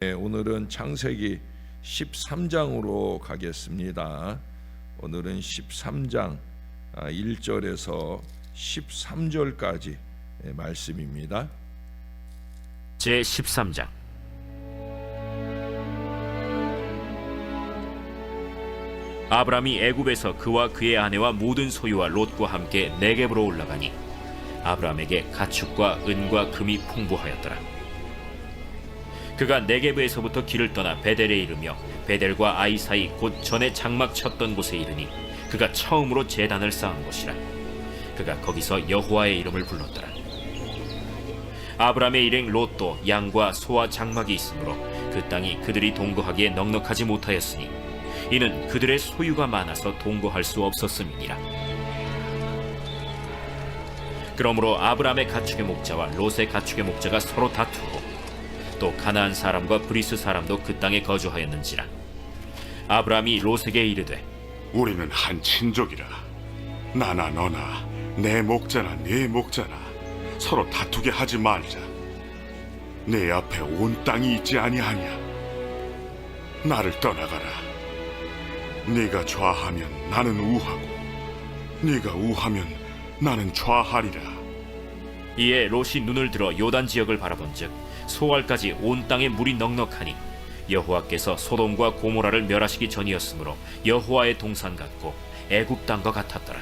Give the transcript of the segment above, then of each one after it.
오늘은 창세기 13장으로 가겠습니다. 오늘은 13장 1절에서 13절까지 말씀입니다. 제13장. 아브람이 애굽에서 그와 그의 아내와 모든 소유와 롯과 함께 네겝으로 올라가니 아브람에게 가축과 은과 금이 풍부하였더라. 그가 네겝에서부터 길을 떠나 베델에 이르며 베델과 아이 사이 곧 전에 장막 쳤던 곳에 이르니 그가 처음으로 제단을 쌓은 곳이라. 그가 거기서 여호와의 이름을 불렀더라. 아브람의 일행 롯도 양과 소와 장막이 있으므로 그 땅이 그들이 동거하기에 넉넉하지 못하였으니 이는 그들의 소유가 많아서 동거할 수 없었음이니라. 그러므로 아브람의 가축의 목자와 롯의 가축의 목자가 서로 다투고 또 가나안 사람과 브리스 사람도 그 땅에 거주하였는지라. 아브람이 롯에게 이르되 우리는 한 친족이라. 나나 너나 내 목자나 네 목자나 서로 다투게 하지 말자. 내 앞에 온 땅이 있지 아니하냐. 나를 떠나가라. 네가 좌하면 나는 우하고 네가 우하면 나는 좌하리라. 이에 롯이 눈을 들어 요단 지역을 바라본즉 소알까지 온 땅에 물이 넉넉하니 여호와께서 소돔과 고모라를 멸하시기 전이었으므로 여호와의 동산 같고 애굽 땅과 같았더라.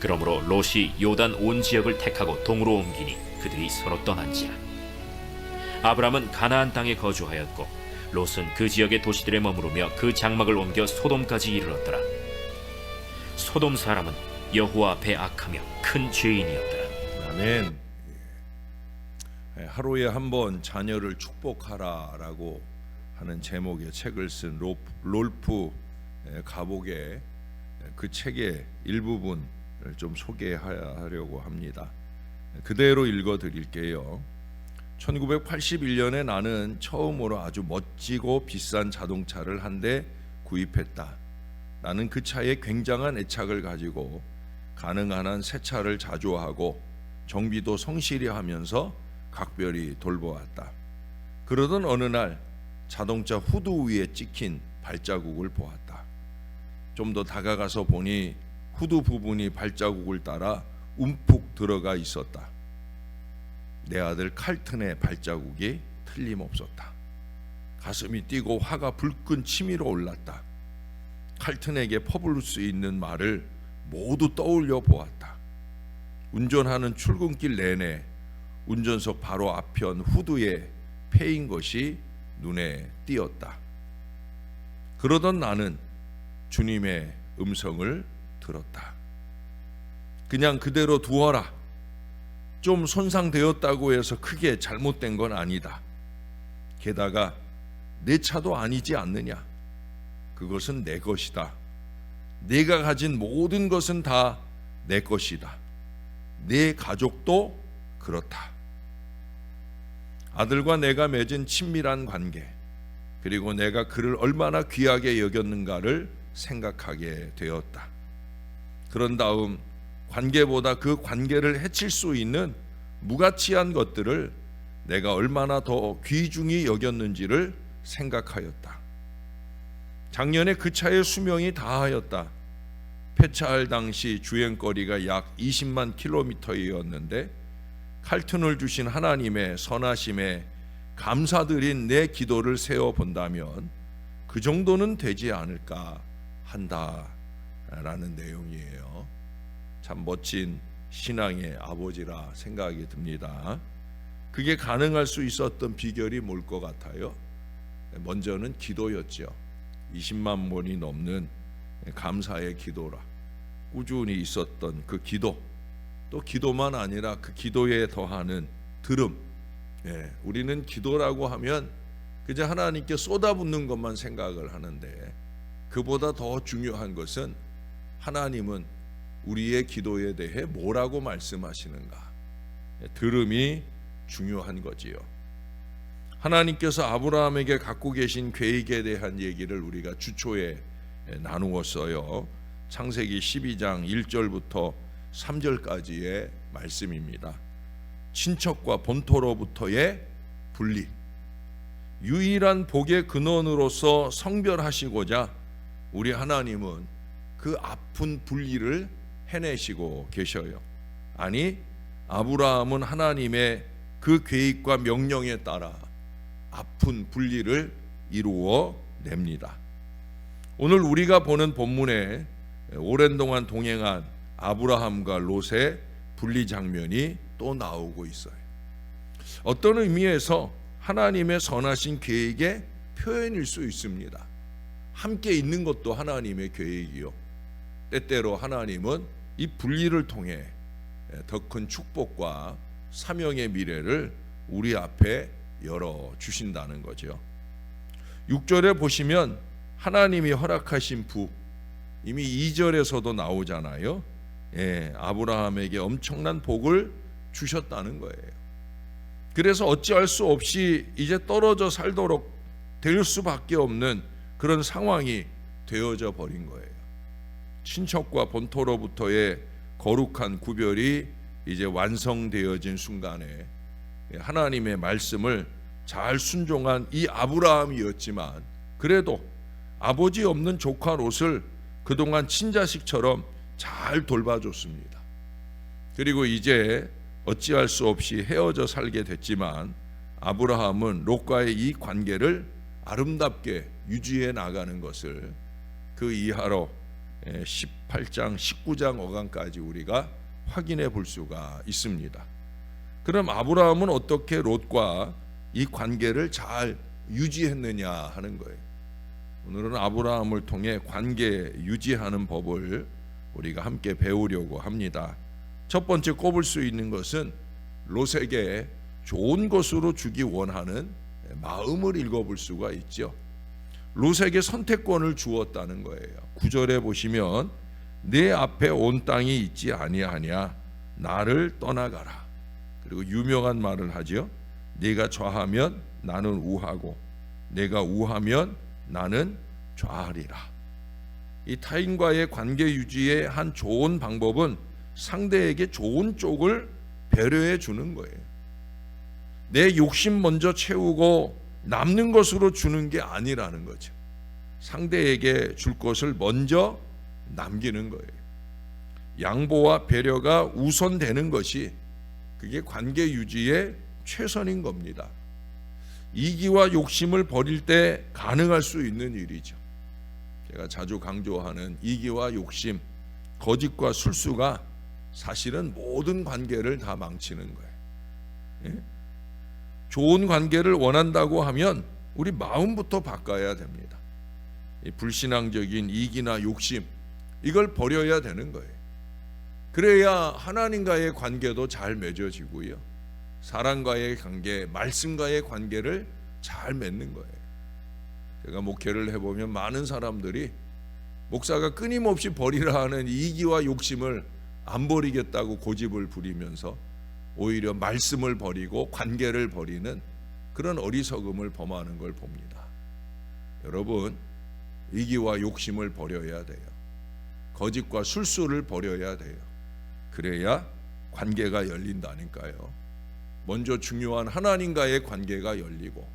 그러므로 롯이 요단 온 지역을 택하고 동으로 옮기니 그들이 서로 떠난지라. 아브람은 가나안 땅에 거주하였고 롯은 그 지역의 도시들에 머무르며 그 장막을 옮겨 소돔까지 이르렀더라. 소돔 사람은 여호와 앞에 악하며 큰 죄인이었더라. 아멘. 하루에 한 번 자녀를 축복하라라고 하는 제목의 책을 쓴 롤프 가복의 그 책의 일부분을 좀 소개하려고 합니다. 그대로 읽어드릴게요. 1981년에 나는 처음으로 아주 멋지고 비싼 자동차를 한 대 구입했다. 나는 그 차에 굉장한 애착을 가지고 가능한 한 새 차를 자주 하고 정비도 성실히 하면서 각별히 돌보았다. 그러던 어느 날 자동차 후드 위에 찍힌 발자국을 보았다. 좀 더 다가가서 보니 후드 부분이 발자국을 따라 움푹 들어가 있었다. 내 아들 칼튼의 발자국이 틀림없었다. 가슴이 뛰고 화가 불끈 치밀어 올랐다. 칼튼에게 퍼부을 수 있는 말을 모두 떠올려 보았다. 운전하는 출근길 내내 운전석 바로 앞편 후드에 패인 것이 눈에 띄었다. 그러던 나는 주님의 음성을 들었다. 그냥 그대로 두어라. 좀 손상되었다고 해서 크게 잘못된 건 아니다. 게다가 내 차도 아니지 않느냐. 그것은 내 것이다. 네가 가진 모든 것은 다 내 것이다. 네 가족도 그렇다. 아들과 내가 맺은 친밀한 관계, 그리고 내가 그를 얼마나 귀하게 여겼는가를 생각하게 되었다. 그런 다음 관계보다 그 관계를 해칠 수 있는 무가치한 것들을 내가 얼마나 더 귀중히 여겼는지를 생각하였다. 작년에 그 차의 수명이 다하였다. 폐차할 당시 주행거리가 약 20만 킬로미터였는데 칼튼을 주신 하나님의 선하심에 감사드린 내 기도를 세어본다면 그 정도는 되지 않을까 한다라는 내용이에요. 참 멋진 신앙의 아버지라 생각이 듭니다. 그게 가능할 수 있었던 비결이 뭘 것 같아요? 먼저는 기도였죠. 20만 번이 넘는 감사의 기도라. 꾸준히 있었던 그 기도, 또 기도만 아니라 그 기도에 더하는 들음. 우리는 기도라고 하면 그저 하나님께 쏟아붓는 것만 생각을 하는데 그보다 더 중요한 것은 하나님은 우리의 기도에 대해 뭐라고 말씀하시는가. 들음이 중요한 거지요. 하나님께서 아브라함에게 갖고 계신 계획에 대한 얘기를 우리가 주초에 나누었어요. 창세기 12장 1절부터 3절까지의 말씀입니다. 친척과 본토로부터의 분리, 유일한 복의 근원으로서 성별하시고자 우리 하나님은 그 아픈 분리를 해내시고 계셔요. 아니, 아브라함은 하나님의 그 계획과 명령에 따라 아픈 분리를 이루어 냅니다. 오늘 우리가 보는 본문에 오랜 동안 동행한 아브라함과 롯의 분리 장면이 또 나오고 있어요. 어떤 의미에서 하나님의 선하신 계획의 표현일 수 있습니다. 함께 있는 것도 하나님의 계획이요. 때때로 하나님은 이 분리를 통해 더 큰 축복과 사명의 미래를 우리 앞에 열어주신다는 거죠. 6절에 보시면 하나님이 허락하신 부, 이미 2절에서도 나오잖아요. 아브라함에게 엄청난 복을 주셨다는 거예요. 그래서 어찌할 수 없이 이제 떨어져 살도록 될 수밖에 없는 그런 상황이 되어져 버린 거예요. 친척과 본토로부터의 거룩한 구별이 이제 완성되어진 순간에 하나님의 말씀을 잘 순종한 이 아브라함이었지만, 그래도 아버지 없는 조카 롯을 그동안 친자식처럼 잘 돌봐줬습니다. 그리고 이제 어찌할 수 없이 헤어져 살게 됐지만 아브라함은 롯과의 이 관계를 아름답게 유지해 나가는 것을 그 이하로 18장 19장 어간까지 우리가 확인해 볼 수가 있습니다. 그럼 아브라함은 어떻게 롯과 이 관계를 잘 유지했느냐 하는 거예요. 오늘은 아브라함을 통해 관계 유지하는 법을 우리가 함께 배우려고 합니다. 첫 번째 꼽을 수 있는 것은 롯에게 좋은 것으로 주기 원하는 마음을 읽어볼 수가 있죠. 롯에게 선택권을 주었다는 거예요. 9절에 보시면 내 앞에 온 땅이 있지 아니하냐, 나를 떠나가라. 그리고 유명한 말을 하죠. 네가 좌하면 나는 우하고 내가 우하면 나는 좌하리라. 이 타인과의 관계 유지의 한 좋은 방법은 상대에게 좋은 쪽을 배려해 주는 거예요. 내 욕심 먼저 채우고 남는 것으로 주는 게 아니라는 거죠. 상대에게 줄 것을 먼저 남기는 거예요. 양보와 배려가 우선되는 것이 그게 관계 유지의 최선인 겁니다. 이기와 욕심을 버릴 때 가능할 수 있는 일이죠. 제가 자주 강조하는 이기와 욕심, 거짓과 술수가 사실은 모든 관계를 다 망치는 거예요. 좋은 관계를 원한다고 하면 우리 마음부터 바꿔야 됩니다. 불신앙적인 이기나 욕심, 이걸 버려야 되는 거예요. 그래야 하나님과의 관계도 잘 맺어지고요, 사람과의 관계, 말씀과의 관계를 잘 맺는 거예요. 제가 목회를 해보면 많은 사람들이 목사가 끊임없이 버리라 하는 이기와 욕심을 안 버리겠다고 고집을 부리면서 오히려 말씀을 버리고 관계를 버리는 그런 어리석음을 범하는 걸 봅니다. 여러분, 이기와 욕심을 버려야 돼요. 거짓과 술수를 버려야 돼요. 그래야 관계가 열린다니까요. 먼저 중요한 하나님과의 관계가 열리고,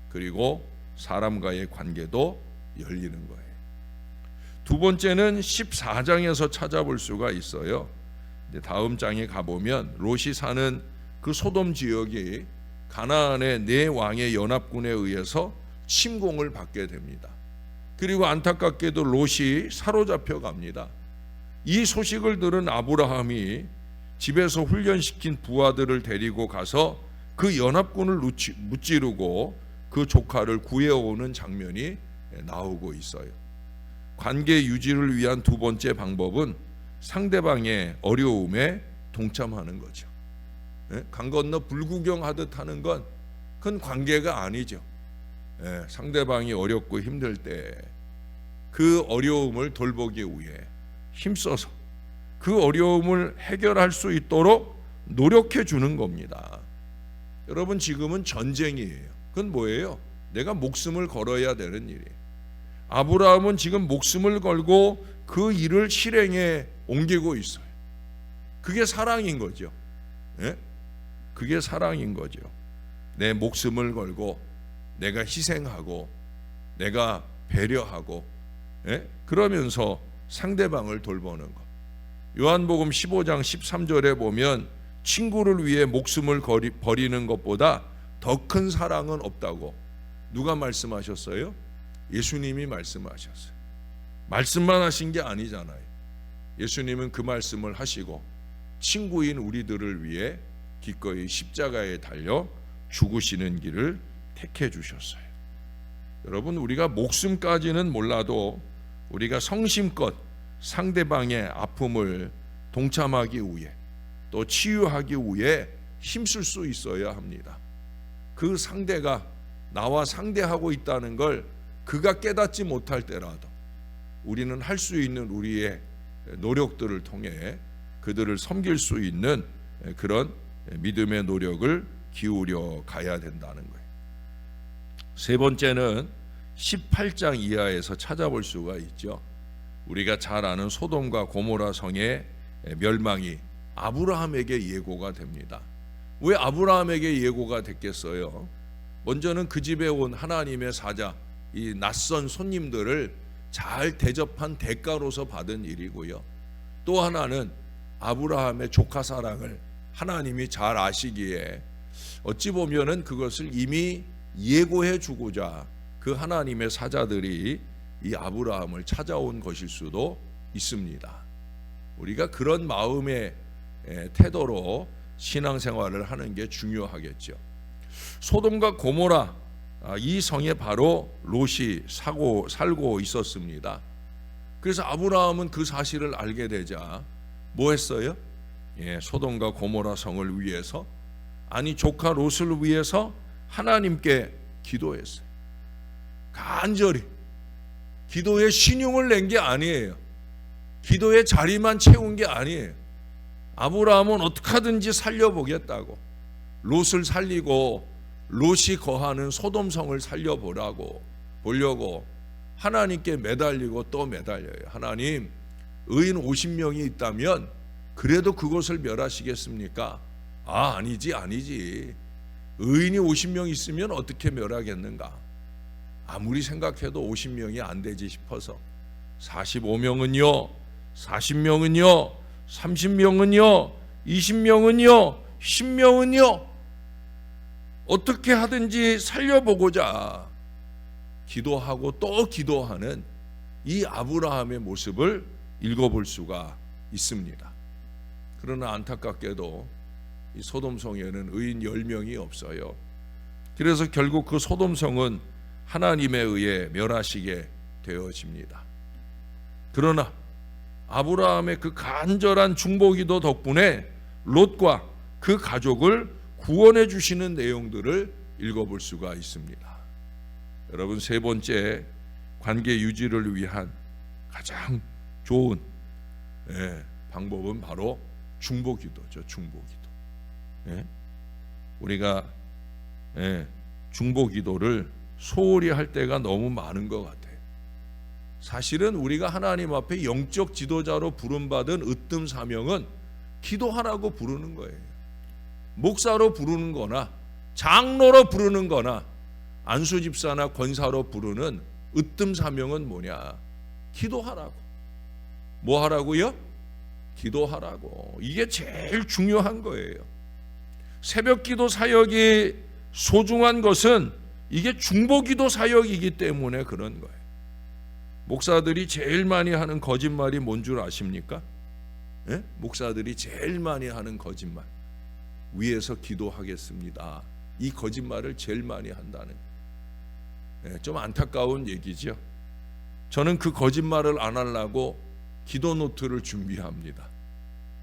그리고 사람과의 관계도 열리는 거예요. 두 번째는 14장에서 찾아볼 수가 있어요. 다음 장에 가보면 롯이 사는 그 소돔 지역이 가나안의 네 왕의 연합군에 의해서 침공을 받게 됩니다. 그리고 안타깝게도 롯이 사로잡혀 갑니다. 이 소식을 들은 아브라함이 집에서 훈련시킨 부하들을 데리고 가서 그 연합군을 무찌르고 그 조카를 구해오는 장면이 나오고 있어요. 관계 유지를 위한 두 번째 방법은 상대방의 어려움에 동참하는 거죠. 강 건너 불구경하듯 하는 건 그건 관계가 아니죠. 상대방이 어렵고 힘들 때 그 어려움을 돌보기 위해 힘써서 그 어려움을 해결할 수 있도록 노력해 주는 겁니다. 여러분, 지금은 전쟁이에요. 그건 뭐예요? 내가 목숨을 걸어야 되는 일이에요. 아브라함은 지금 목숨을 걸고 그 일을 실행에 옮기고 있어요. 그게 사랑인 거죠. 그게 사랑인 거죠. 내 목숨을 걸고 내가 희생하고 내가 배려하고, 그러면서 상대방을 돌보는 것. 요한복음 15장 13절에 보면 친구를 위해 목숨을 버리는 것보다 더 큰 사랑은 없다고 누가 말씀하셨어요? 예수님이 말씀하셨어요. 말씀만 하신 게 아니잖아요. 예수님은 그 말씀을 하시고 친구인 우리들을 위해 기꺼이 십자가에 달려 죽으시는 길을 택해 주셨어요. 여러분, 우리가 목숨까지는 몰라도 우리가 성심껏 상대방의 아픔을 동참하기 위해 또 치유하기 위해 힘쓸 수 있어야 합니다. 그 상대가 나와 상대하고 있다는 걸 그가 깨닫지 못할 때라도 우리는 할 수 있는 우리의 노력들을 통해 그들을 섬길 수 있는 그런 믿음의 노력을 기울여 가야 된다는 거예요. 세 번째는 18장 이하에서 찾아볼 수가 있죠. 우리가 잘 아는 소돔과 고모라 성의 멸망이 아브라함에게 예고가 됩니다. 왜 아브라함에게 예고가 됐겠어요? 먼저는 그 집에 온 하나님의 사자, 이 낯선 손님들을 잘 대접한 대가로서 받은 일이고요. 또 하나는 아브라함의 조카 사랑을 하나님이 잘 아시기에 어찌 보면은 그것을 이미 예고해 주고자 그 하나님의 사자들이 이 아브라함을 찾아온 것일 수도 있습니다. 우리가 그런 마음의 태도로 신앙생활을 하는 게 중요하겠죠. 소돔과 고모라, 이 성에 바로 롯이 살고 있었습니다. 그래서 아브라함은 그 사실을 알게 되자 뭐 했어요? 소돔과 고모라 성을 위해서, 아니 조카 롯을 위해서 하나님께 기도했어요. 간절히. 기도의 신용을 낸 게 아니에요. 기도의 자리만 채운 게 아니에요. 아브라함은 어떻게 하든지 살려보겠다고, 롯을 살리고 롯이 거하는 소돔성을 살려보려고 하나님께 매달리고 또 매달려요. 하나님, 의인 50명이 있다면 그래도 그것을 멸하시겠습니까? 아니지. 의인이 50명 있으면 어떻게 멸하겠는가? 아무리 생각해도 50명이 안 되지 싶어서 45명은요, 40명은요, 30명은요, 20명은요, 10명은요, 어떻게 하든지 살려보고자 기도하고 또 기도하는 이 아브라함의 모습을 읽어볼 수가 있습니다. 그러나 안타깝게도 이 소돔성에는 의인 10명이 없어요. 그래서 결국 그 소돔성은 하나님에 의해 멸하시게 되어집니다. 그러나 아브라함의 그 간절한 중보기도 덕분에 롯과 그 가족을 구원해 주시는 내용들을 읽어볼 수가 있습니다. 여러분, 세 번째 관계 유지를 위한 가장 좋은 방법은 바로 중보기도죠. 중보기도. 우리가 중보기도를 소홀히 할 때가 너무 많은 것 같아요. 사실은 우리가 하나님 앞에 영적 지도자로 부름받은 으뜸 사명은 기도하라고 부르는 거예요. 목사로 부르는 거나 장로로 부르는 거나 안수집사나 권사로 부르는 으뜸 사명은 뭐냐? 기도하라고. 뭐 하라고요? 기도하라고. 이게 제일 중요한 거예요. 새벽기도 사역이 소중한 것은 이게 중보기도 사역이기 때문에 그런 거예요. 목사들이 제일 많이 하는 거짓말이 뭔 줄 아십니까? 목사들이 제일 많이 하는 거짓말, 위에서 기도하겠습니다, 이 거짓말을 제일 많이 한다는, 좀 안타까운 얘기죠. 저는 그 거짓말을 안 하려고 기도 노트를 준비합니다.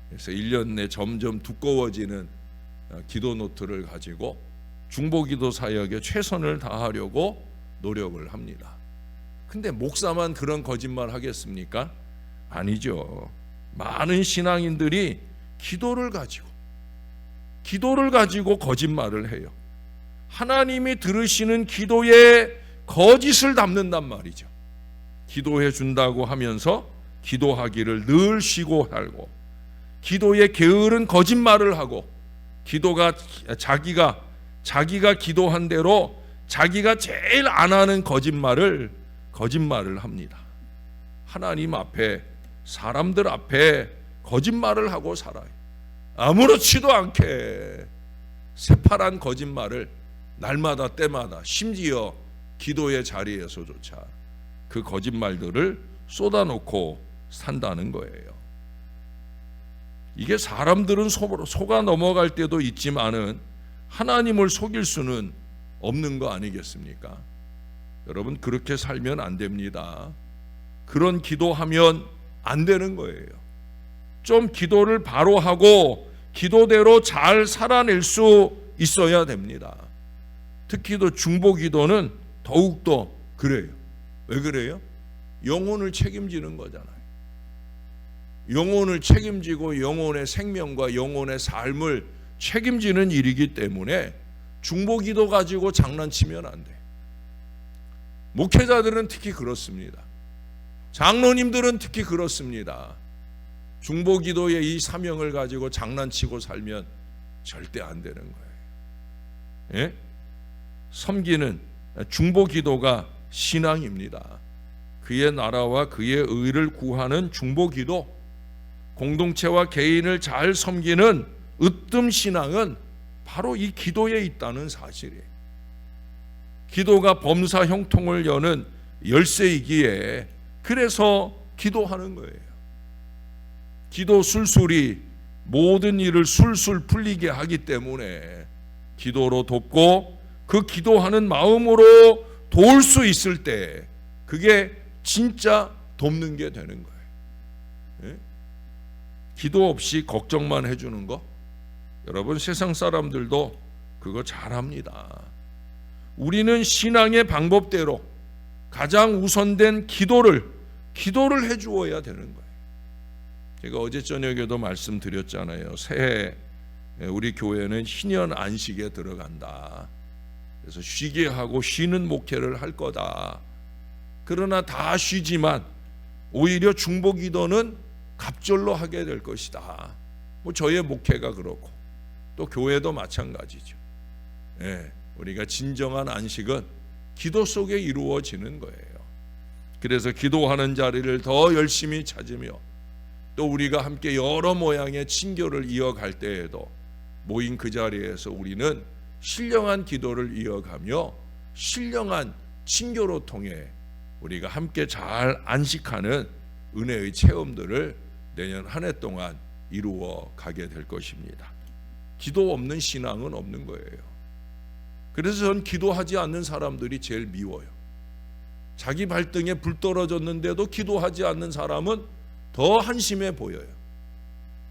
그래서 1년 내 점점 두꺼워지는 기도 노트를 가지고 중보기도 사역에 최선을 다하려고 노력을 합니다. 근데 목사만 그런 거짓말 하겠습니까? 아니죠. 많은 신앙인들이 기도를 가지고 거짓말을 해요. 하나님이 들으시는 기도에 거짓을 담는단 말이죠. 기도해 준다고 하면서 기도하기를 늘 쉬고 살고, 기도에 게으른 거짓말을 하고, 기도가 자기가 기도한 대로 자기가 제일 안 하는 거짓말을 합니다. 하나님 앞에, 사람들 앞에 거짓말을 하고 살아요. 아무렇지도 않게 새파란 거짓말을 날마다 때마다, 심지어 기도의 자리에서조차 그 거짓말들을 쏟아놓고 산다는 거예요. 이게 사람들은 속아 넘어갈 때도 있지만은 하나님을 속일 수는 없는 거 아니겠습니까? 여러분, 그렇게 살면 안 됩니다. 그런 기도하면 안 되는 거예요. 좀 기도를 바로 하고 기도대로 잘 살아낼 수 있어야 됩니다. 특히도 중보 기도는 더욱더 그래요. 왜 그래요? 영혼을 책임지는 거잖아요. 영혼을 책임지고 영혼의 생명과 영혼의 삶을 책임지는 일이기 때문에 중보 기도 가지고 장난치면 안 돼. 목회자들은 특히 그렇습니다. 장로님들은 특히 그렇습니다. 중보 기도의 이 사명을 가지고 장난치고 살면 절대 안 되는 거예요. 예? 섬기는 중보 기도가 신앙입니다. 그의 나라와 그의 의를 구하는 중보 기도, 공동체와 개인을 잘 섬기는 으뜸 신앙은 바로 이 기도에 있다는 사실이에요. 기도가 범사 형통을 여는 열쇠이기에 그래서 기도하는 거예요. 기도 술술이 모든 일을 술술 풀리게 하기 때문에 기도로 돕고 그 기도하는 마음으로 도울 수 있을 때 그게 진짜 돕는 게 되는 거예요. 예? 기도 없이 걱정만 해주는 거, 여러분 세상 사람들도 그거 잘합니다. 우리는 신앙의 방법대로 가장 우선된 기도를 해주어야 되는 거예요. 제가 어제 저녁에도 말씀드렸잖아요. 새해 우리 교회는 희년 안식에 들어간다. 그래서 쉬게 하고 쉬는 목회를 할 거다. 그러나 다 쉬지만 오히려 중보 기도는 갑절로 하게 될 것이다. 뭐 저의 목회가 그렇고 또 교회도 마찬가지죠. 예, 우리가 진정한 안식은 기도 속에 이루어지는 거예요. 그래서 기도하는 자리를 더 열심히 찾으며 또 우리가 함께 여러 모양의 친교를 이어갈 때에도 모인 그 자리에서 우리는 신령한 기도를 이어가며 신령한 친교로 통해 우리가 함께 잘 안식하는 은혜의 체험들을 내년 한 해 동안 이루어 가게 될 것입니다. 기도 없는 신앙은 없는 거예요. 그래서 전 기도하지 않는 사람들이 제일 미워요. 자기 발등에 불 떨어졌는데도 기도하지 않는 사람은 더 한심해 보여요.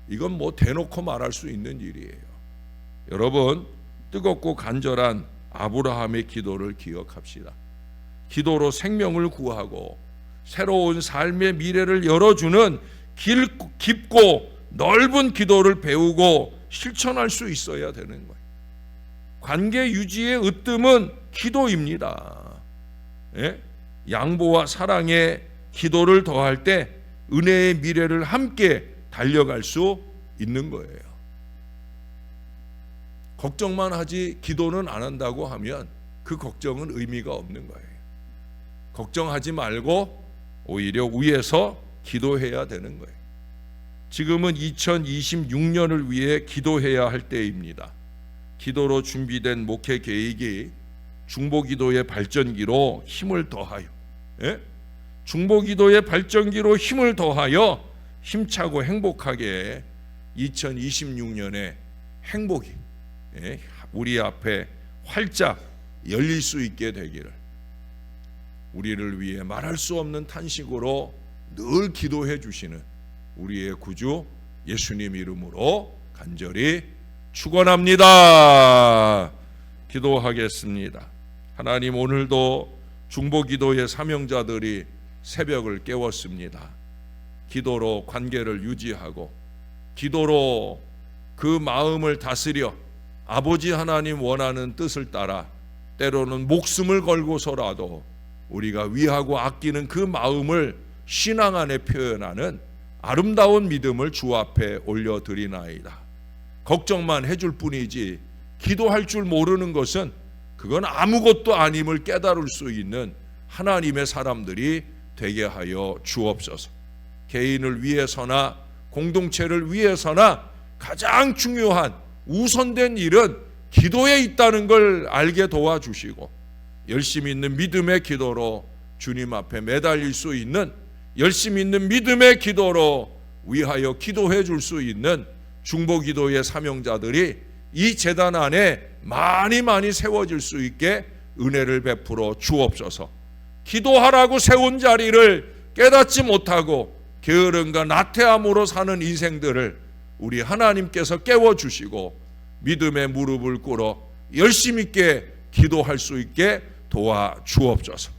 이건 뭐 대놓고 말할 수 있는 일이에요. 여러분, 뜨겁고 간절한 아브라함의 기도를 기억합시다. 기도로 생명을 구하고 새로운 삶의 미래를 열어주는 깊고 넓은 기도를 배우고 실천할 수 있어야 되는 거예요. 관계 유지의 으뜸은 기도입니다. 예? 양보와 사랑의 기도를 더할 때 은혜의 미래를 함께 달려갈 수 있는 거예요. 걱정만 하지 기도는 안 한다고 하면 그 걱정은 의미가 없는 거예요. 걱정하지 말고 오히려 위에서 기도해야 되는 거예요. 지금은 2026년을 위해 기도해야 할 때입니다. 기도로 준비된 목회 계획이 중보기도의 발전기로 힘을 더하여, 예? 중보기도의 발전기로 힘을 더하여 힘차고 행복하게 2026년에 행복이, 예? 우리 앞에 활짝 열릴 수 있게 되기를, 우리를 위해 말할 수 없는 탄식으로 늘 기도해 주시는 우리의 구주 예수님 이름으로 간절히 축원합니다. 기도하겠습니다. 하나님, 오늘도 중보기도의 사명자들이 새벽을 깨웠습니다. 기도로 관계를 유지하고 기도로 그 마음을 다스려 아버지 하나님 원하는 뜻을 따라 때로는 목숨을 걸고서라도 우리가 위하고 아끼는 그 마음을 신앙 안에 표현하는 아름다운 믿음을 주 앞에 올려드리나이다. 걱정만 해줄 뿐이지 기도할 줄 모르는 것은 그건 아무것도 아님을 깨달을 수 있는 하나님의 사람들이 되게 하여 주옵소서. 개인을 위해서나 공동체를 위해서나 가장 중요한 우선된 일은 기도에 있다는 걸 알게 도와주시고, 열심히 있는 믿음의 기도로 주님 앞에 매달릴 수 있는, 열심히 있는 믿음의 기도로 위하여 기도해 줄 수 있는 중보기도의 사명자들이 이 재단 안에 많이 세워질 수 있게 은혜를 베풀어 주옵소서. 기도하라고 세운 자리를 깨닫지 못하고 게으름과 나태함으로 사는 인생들을 우리 하나님께서 깨워주시고 믿음의 무릎을 꿇어 열심 있게 기도할 수 있게 도와주옵소서.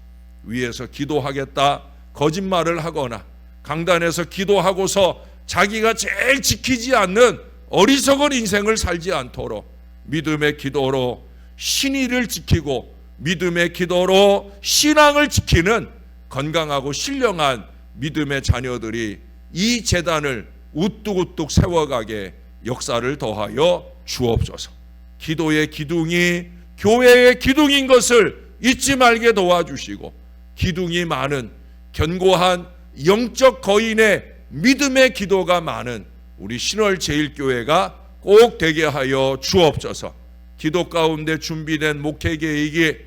위에서 기도하겠다 거짓말을 하거나 강단에서 기도하고서 자기가 제일 지키지 않는 어리석은 인생을 살지 않도록 믿음의 기도로 신의를 지키고 믿음의 기도로 신앙을 지키는 건강하고 신령한 믿음의 자녀들이 이 재단을 우뚝우뚝 세워가게 역사를 더하여 주옵소서. 기도의 기둥이 교회의 기둥인 것을 잊지 말게 도와주시고, 기둥이 많은 견고한 영적 거인의 믿음의 기도가 많은 우리 신월제일교회가 꼭 되게 하여 주옵소서. 기도 가운데 준비된 목회 계획이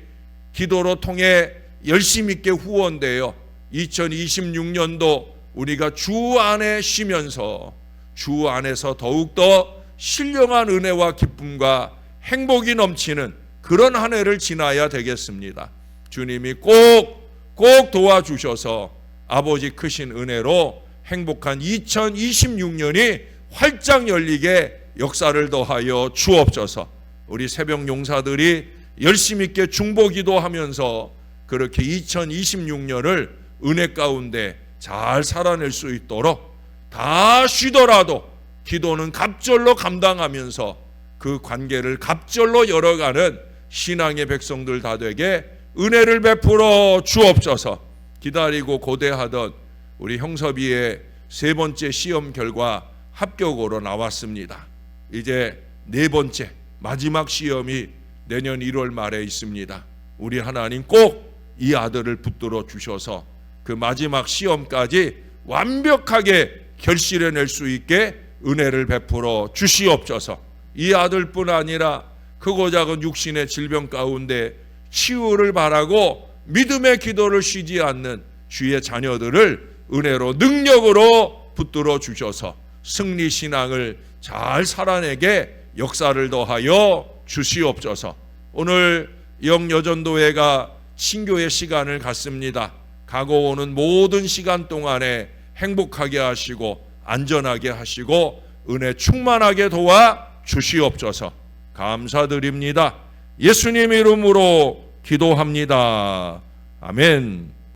기도로 통해 열심히 있게 후원되어 2026년도 우리가 주 안에 쉬면서 주 안에서 더욱더 신령한 은혜와 기쁨과 행복이 넘치는 그런 한 해를 지나야 되겠습니다. 주님이 꼭 도와주셔서 아버지 크신 은혜로 행복한 2026년이 활짝 열리게 역사를 더하여 주옵소서. 우리 새벽 용사들이 열심히 있게 중보기도하면서 그렇게 2026년을 은혜 가운데 잘 살아낼 수 있도록 다 쉬더라도 기도는 갑절로 감당하면서 그 관계를 갑절로 열어가는 신앙의 백성들 다 되게 은혜를 베풀어 주옵소서. 기다리고 고대하던 우리 형섭이의 3번째 시험 결과 합격으로 나왔습니다. 이제 4번째 마지막 시험이 내년 1월 말에 있습니다. 우리 하나님 꼭 이 아들을 붙들어 주셔서 그 마지막 시험까지 완벽하게 결실해낼 수 있게 은혜를 베풀어 주시옵소서. 이 아들뿐 아니라 크고 작은 육신의 질병 가운데 치유를 바라고 믿음의 기도를 쉬지 않는 주의 자녀들을 은혜로 능력으로 붙들어 주셔서 승리신앙을 잘 살아내게 역사를 더하여 주시옵소서. 오늘 영여전도회가 신교의 시간을 갖습니다. 가고 오는 모든 시간 동안에 행복하게 하시고 안전하게 하시고 은혜 충만하게 도와 주시옵소서. 감사드립니다. 예수님 이름으로 기도합니다. 아멘.